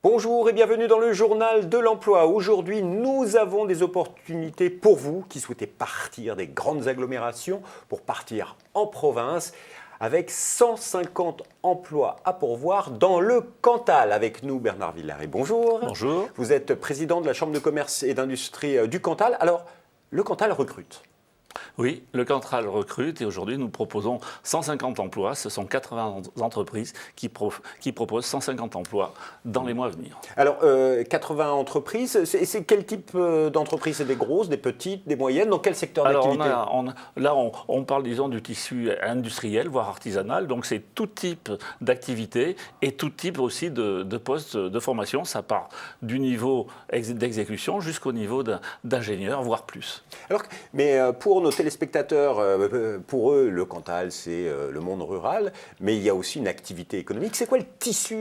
Bonjour et bienvenue dans le journal de l'emploi. Aujourd'hui, nous avons des opportunités pour vous qui souhaitez partir des grandes agglomérations pour partir en province avec 150 emplois à pourvoir dans le Cantal. Avec nous, Bernard Villary. Bonjour. Bonjour. Vous êtes président de la Chambre de commerce et d'industrie du Cantal. Alors, le Cantal recrute. Oui, le Cantal recrute et aujourd'hui nous proposons 150 emplois. Ce sont 80 entreprises qui proposent 150 emplois dans les mois à venir. Alors, 80 entreprises, c'est quel type d'entreprise? C'est des grosses, des petites, des moyennes? Dans quel secteur d'activité? Là, on parle, disons, du tissu industriel, voire artisanal. Donc, c'est tout type d'activité et tout type aussi de postes de formation. Ça part du niveau d'exécution jusqu'au niveau d'ingénieur, voire plus. Alors, mais pour nos téléspectateurs, pour eux, le Cantal, c'est le monde rural, mais il y a aussi une activité économique. C'est quoi le tissu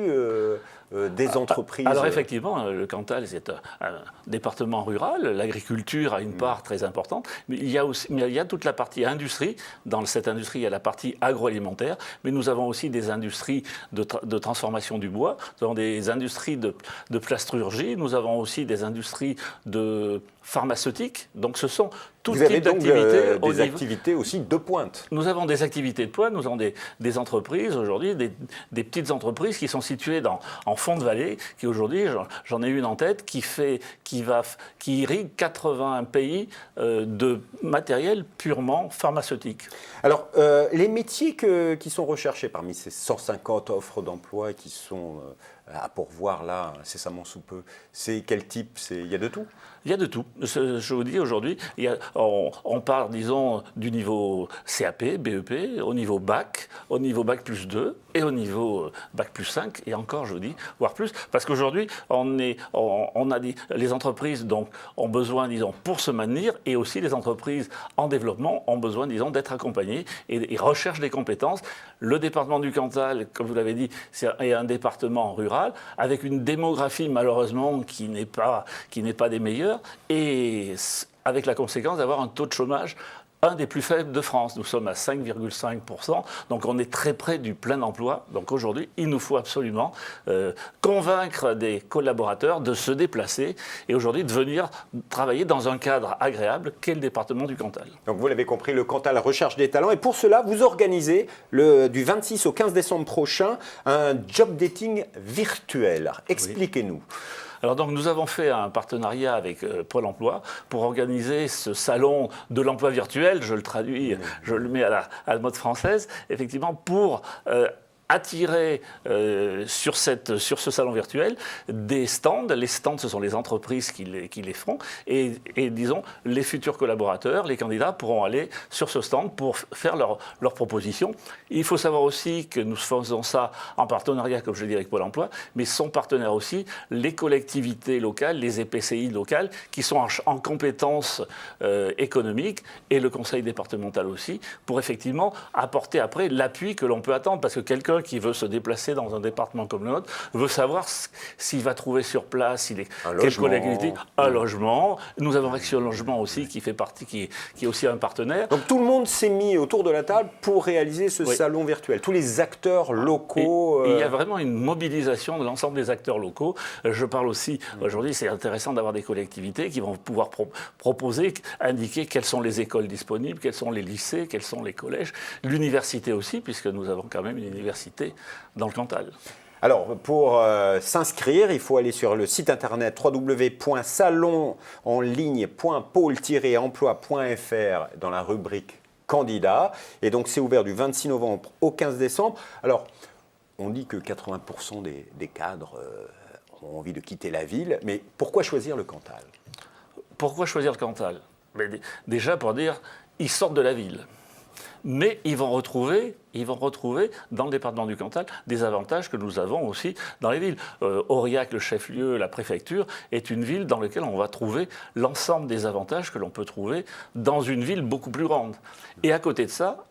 des entreprises? Alors effectivement, le Cantal, c'est un département rural. L'agriculture a une part très importante, mais il y a toute la partie industrie. Dans cette industrie, il y a la partie agroalimentaire, mais nous avons aussi des industries de transformation du bois, nous avons des industries de plasturgie, nous avons aussi des industries de pharmaceutique. Donc ce sont tout type d'activités. Des activités aussi de pointe. Nous avons des activités de pointe, nous avons des entreprises aujourd'hui, des petites entreprises qui sont situées en fond de vallée, qui aujourd'hui, j'en ai une en tête, qui irrigue 80 pays de matériel purement pharmaceutique. Alors, les métiers qui sont recherchés parmi ces 150 offres d'emploi qui sont à pourvoir là, incessamment sous peu, c'est quel type? Il y a de tout? Il y a de tout. Je vous dis aujourd'hui, on part, disons, du niveau CAP, BEP, au niveau bac plus 2 et au niveau bac plus 5 et encore, je vous dis, voire plus. Parce qu'aujourd'hui, les entreprises donc, ont besoin, disons, pour se maintenir et aussi les entreprises en développement ont besoin, disons, d'être accompagnées et recherchent des compétences. Le département du Cantal, comme vous l'avez dit, est un département rural avec une démographie malheureusement qui n'est pas des meilleures et avec la conséquence d'avoir un taux de chômage un des plus faibles de France. Nous sommes à 5,5%, donc on est très près du plein emploi. Donc aujourd'hui, il nous faut absolument convaincre des collaborateurs de se déplacer et aujourd'hui de venir travailler dans un cadre agréable qu'est le département du Cantal. Donc vous l'avez compris, le Cantal recherche des talents et pour cela, vous organisez du 26 au 15 décembre prochain un job dating virtuel. Expliquez-nous. Alors donc nous avons fait un partenariat avec Pôle emploi pour organiser ce salon de l'emploi virtuel, je le traduis, je le mets à la mode française, effectivement pour attirer sur ce salon virtuel des stands. Les stands, ce sont les entreprises qui les font. Et disons, les futurs collaborateurs, les candidats pourront aller sur ce stand pour faire leurs propositions. Il faut savoir aussi que nous faisons ça en partenariat, comme je le dis, avec Pôle emploi, mais sont partenaires aussi les collectivités locales, les EPCI locales, qui sont en compétences économiques, et le conseil départemental aussi, pour effectivement apporter après l'appui que l'on peut attendre. Parce que quelqu'un qui veut se déplacer dans un département comme le nôtre veut savoir s'il va trouver sur place, quelle collectivité, un logement. Nous avons Action Logement aussi qui fait partie, qui est aussi un partenaire. Donc tout le monde s'est mis autour de la table pour réaliser ce salon virtuel. Tous les acteurs locaux. Et il y a vraiment une mobilisation de l'ensemble des acteurs locaux. Je parle aussi, aujourd'hui, c'est intéressant d'avoir des collectivités qui vont pouvoir proposer, indiquer quelles sont les écoles disponibles, quels sont les lycées, quels sont les collèges, l'université aussi, puisque nous avons quand même une université dans le Cantal. Alors, pour s'inscrire, il faut aller sur le site internet www.salonenligne.pôle-emploi.fr dans la rubrique candidats. Et donc, c'est ouvert du 26 novembre au 15 décembre. Alors, on dit que 80% des cadres ont envie de quitter la ville. Mais pourquoi choisir le Cantal? Pourquoi choisir le Cantal? Déjà pour dire, ils sortent de la ville. Mais ils vont retrouver dans le département du Cantal des avantages que nous avons aussi dans les villes. Aurillac, le chef-lieu, la préfecture, est une ville dans laquelle on va trouver l'ensemble des avantages que l'on peut trouver dans une ville beaucoup plus grande. Et à côté de ça,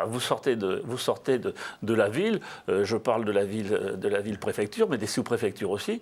vous sortez de la ville, je parle de la ville préfecture, mais des sous-préfectures aussi,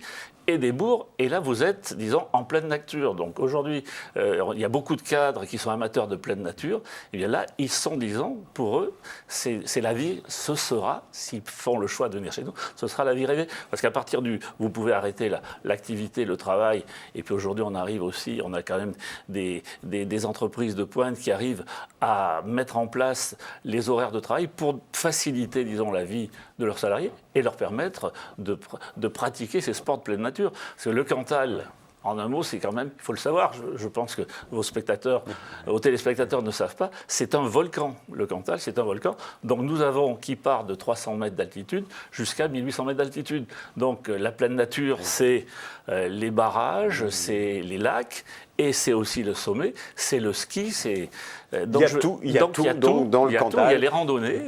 et des bourgs, et là vous êtes, disons, en pleine nature. Donc aujourd'hui, il y a beaucoup de cadres qui sont amateurs de pleine nature, et bien là, ils sont, disons, pour eux, c'est la vie, ce sera, s'ils font le choix de venir chez nous, ce sera la vie rêvée. Parce qu'à partir vous pouvez arrêter l'activité, le travail, et puis aujourd'hui on arrive aussi, on a quand même des entreprises de pointe qui arrivent à mettre en place les horaires de travail pour faciliter, disons, la vie de leurs salariés et leur permettre de pratiquer ces sports de pleine nature. Parce que le Cantal, en un mot, c'est quand même, il faut le savoir, je pense que vos téléspectateurs ne savent pas, c'est un volcan. Le Cantal, c'est un volcan. Donc nous avons qui part de 300 mètres d'altitude jusqu'à 1800 mètres d'altitude. Donc la pleine nature, c'est les barrages, c'est les lacs, et c'est aussi le sommet, c'est le ski, c'est... Il y a tout dans le Cantal. Il y a les randonnées,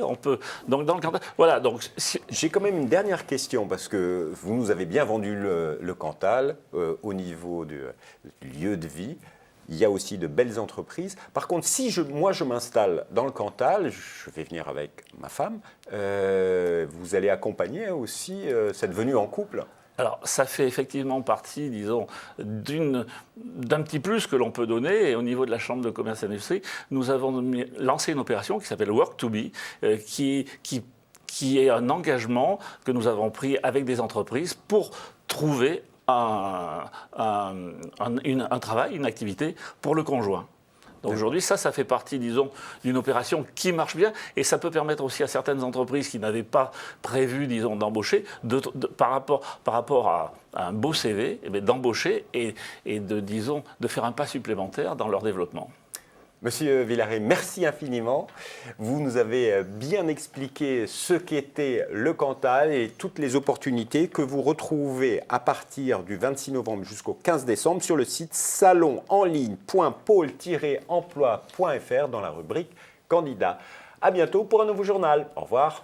donc dans le Cantal... Voilà, donc... J'ai quand même une dernière question, parce que vous nous avez bien vendu le Cantal au niveau du lieu de vie. Il y a aussi de belles entreprises. Par contre, si moi je m'installe dans le Cantal, je vais venir avec ma femme, vous allez accompagner aussi cette venue en couple? Alors, ça fait effectivement partie, disons, d'un petit plus que l'on peut donner. Et au niveau de la Chambre de commerce et d'industrie, nous avons lancé une opération qui s'appelle Work to Be, qui est un engagement que nous avons pris avec des entreprises pour trouver un travail, une activité pour le conjoint. Donc aujourd'hui, ça fait partie, disons, d'une opération qui marche bien, et ça peut permettre aussi à certaines entreprises qui n'avaient pas prévu, disons, d'embaucher, par rapport à un beau CV, d'embaucher et de faire un pas supplémentaire dans leur développement. Monsieur Villaret, merci infiniment. Vous nous avez bien expliqué ce qu'était le Cantal et toutes les opportunités que vous retrouvez à partir du 26 novembre jusqu'au 15 décembre sur le site salonenligne.pôle-emploi.fr dans la rubrique Candidat. À bientôt pour un nouveau journal. Au revoir.